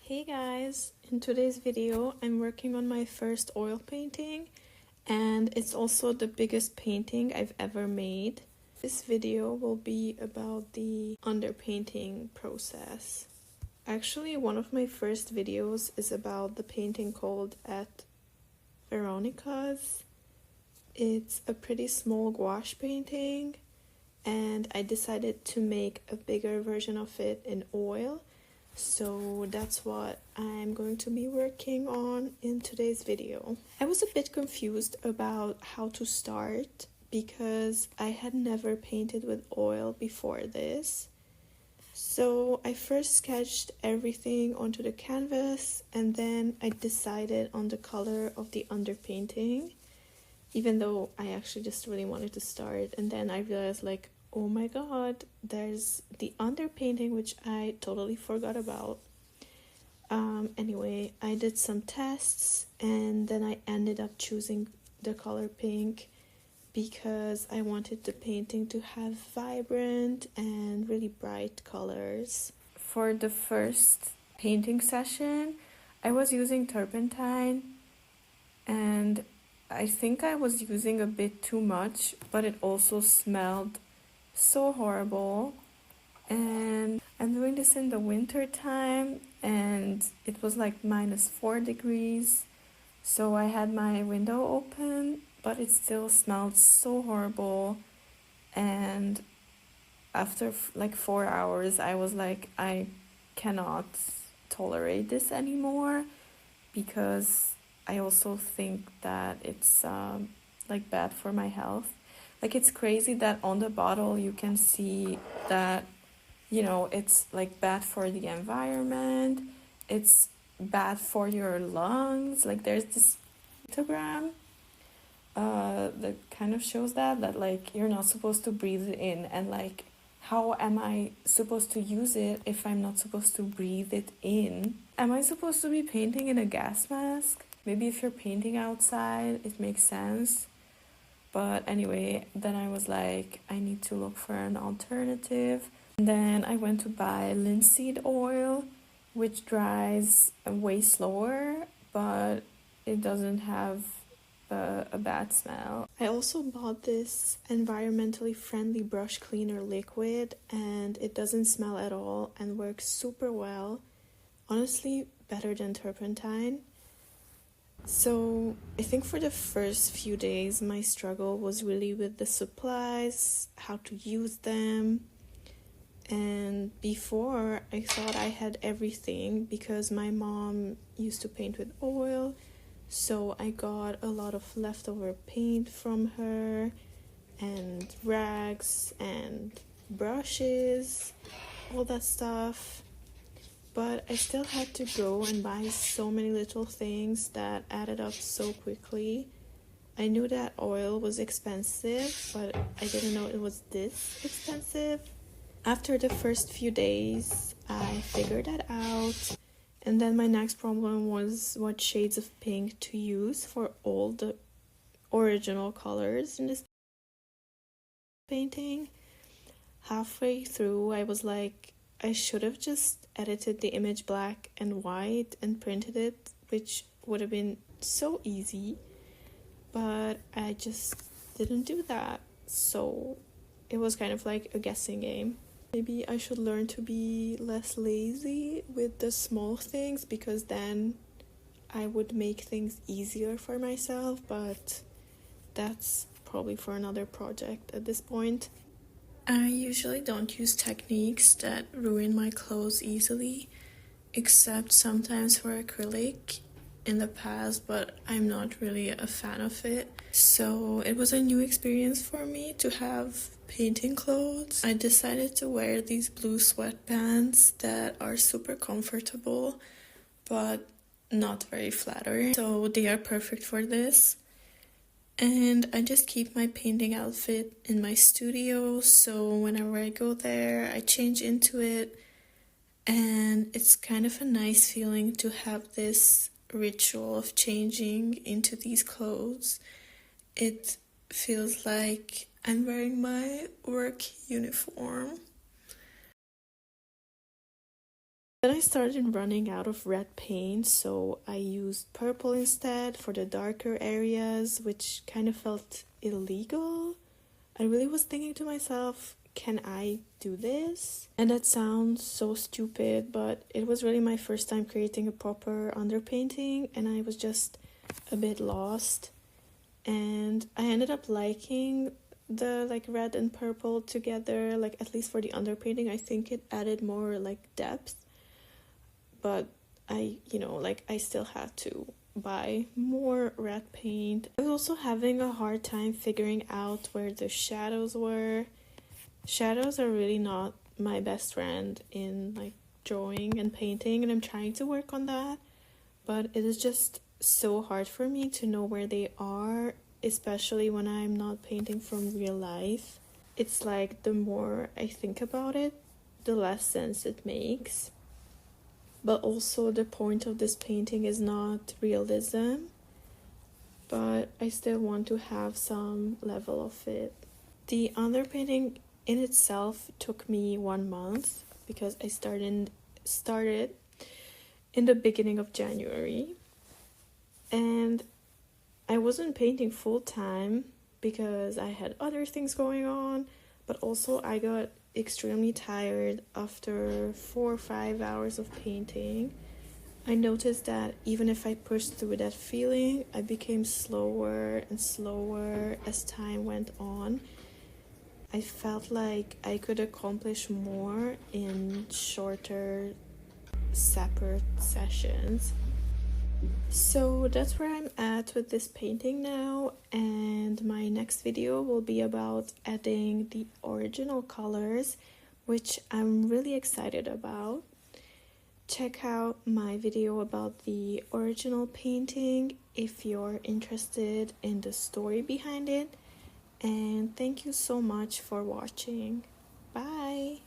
Hey guys, in today's video I'm working on my first oil painting and it's also the biggest painting I've ever made. This video will be about the underpainting process. Actually, one of my first videos is about the painting called at Veronika's. It's a pretty small gouache painting and I decided to make a bigger version of it in oil. So that's what I'm going to be working on in today's video. I was a bit confused about how to start because I had never painted with oil before this. So I first sketched everything onto the canvas and then I decided on the color of the underpainting, even though I actually just really wanted to start. And then I realized, like, oh my god, there's the underpainting, which I totally forgot about. Anyway, I did some tests and then I ended up choosing the color pink because I wanted the painting to have vibrant and really bright colors. For the first painting session, I was using turpentine and I think I was using a bit too much, but it also smelled so horrible. And I'm doing this in the winter time and it was like -4 degrees, so I had my window open, but it still smelled so horrible. And after like 4 hours I was like, I cannot tolerate this anymore, because I also think that it's like bad for my health. Like, it's crazy that on the bottle you can see that, you know, it's like bad for the environment, it's bad for your lungs. Like, there's this pictogram that kind of shows that like you're not supposed to breathe it in, and like, how am I supposed to use it if I'm not supposed to breathe it in? Am I supposed to be painting in a gas mask? Maybe if you're painting outside it makes sense. But anyway, then I was like, I need to look for an alternative. And then I went to buy linseed oil, which dries way slower, but it doesn't have a bad smell. I also bought this environmentally friendly brush cleaner liquid, and it doesn't smell at all and works super well. Honestly, better than turpentine. So I think for the first few days my struggle was really with the supplies, how to use them. And before, I thought I had everything because my mom used to paint with oil, so I got a lot of leftover paint from her and rags and brushes, all that stuff. But I still had to go and buy so many little things that added up so quickly. I knew that oil was expensive, but I didn't know it was this expensive. After the first few days, I figured that out. And then my next problem was what shades of pink to use for all the original colors in this painting. Halfway through, I was like, I should have just edited the image black and white and printed it, which would have been so easy, but I just didn't do that. So it was kind of like a guessing game. Maybe I should learn to be less lazy with the small things, because then I would make things easier for myself, but that's probably for another project at this point. I usually don't use techniques that ruin my clothes easily, except sometimes for acrylic in the past, but I'm not really a fan of it. So it was a new experience for me to have painting clothes. I decided to wear these blue sweatpants that are super comfortable, but not very flattering. So they are perfect for this. And I just keep my painting outfit in my studio, so whenever I go there, I change into it. And it's kind of a nice feeling to have this ritual of changing into these clothes. It feels like I'm wearing my work uniform. Then I started running out of red paint, so I used purple instead for the darker areas, which kind of felt illegal. I really was thinking to myself, can I do this? And that sounds so stupid, but it was really my first time creating a proper underpainting, and I was just a bit lost. And I ended up liking the like red and purple together, like at least for the underpainting. I think it added more like depth, but I still had to buy more red paint. I was also having a hard time figuring out where the shadows were. Shadows are really not my best friend in like drawing and painting, and I'm trying to work on that, but it is just so hard for me to know where they are, especially when I'm not painting from real life. It's like the more I think about it, the less sense it makes. But also the point of this painting is not realism, but I still want to have some level of it. The underpainting in itself took me 1 month because I started in the beginning of January, and I wasn't painting full time because I had other things going on, but also I got extremely tired after 4 or 5 hours of painting. I noticed that even if I pushed through that feeling, I became slower and slower as time went on. I felt like I could accomplish more in shorter, separate sessions. So that's where I'm at with this painting now, and my next video will be about adding the original colors, which I'm really excited about. Check out my video about the original painting if you're interested in the story behind it, and thank you so much for watching. Bye!